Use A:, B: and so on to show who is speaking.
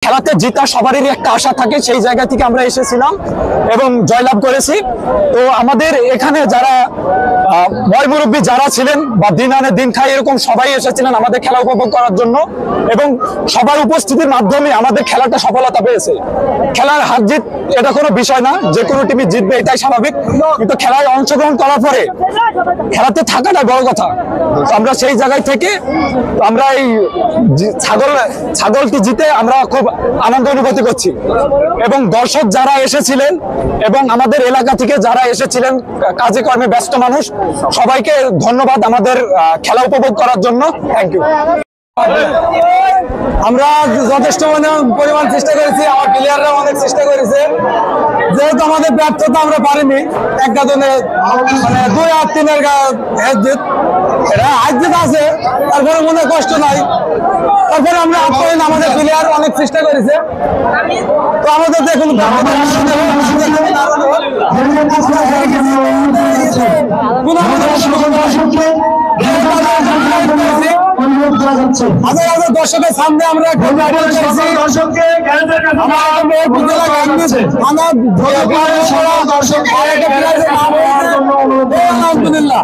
A: খেলাতে জিতা সবারই একটা আশা থাকে, সেই জায়গা থেকে আমরা এসেছিলাম এবং জয়লাভ করেছি। তো আমাদের এখানে যারা বয় মুরব্বী যারা ছিলেন বা দিন আনে দিন খাই এরকম সবাই এসেছিলেন আমাদের খেলা উপভোগ করার জন্য, এবং সবার উপস্থিতির মাধ্যমে আমাদের খেলাটা সফলতা পেয়েছে। খেলার হার জিত এটা কোনো বিষয় না, যে কোনো টিমই জিতবে এটাই স্বাভাবিক, কিন্তু খেলায় অংশগ্রহণ করার পরে খেলাতে থাকাটা বড় কথা। আমরা সেই জায়গায় থেকে আমরা এই ছাগলটি জিতে আমরা খুব আনন্দ অনুভূতি করছি। এবং দর্শক যারা এসেছিলেন এবং আমাদের এলাকা থেকে যারা এসেছিলেন, কাজে কর্মে ব্যস্ত মানুষ, সবাইকে ধন্যবাদ আমাদের খেলা উপভোগ করার জন্য। Thank you. আমরা যথেষ্ট পরিমাণ চেষ্টা করেছি, আমার প্লেয়াররা অনেক চেষ্টা করেছে, যেহেতু আমাদের ব্যর্থতা আমরা পারিনি। একটা জনে মানে 2-3-এর হাজিত আছে, তারপরে মনে কষ্ট নাই। তারপরে আমরা আমাদের প্লেয়ার অনেক চেষ্টা করেছে, তো আমাদের দেখুন দর্শকের সামনে আমরা আলহামদুলিল্লাহ।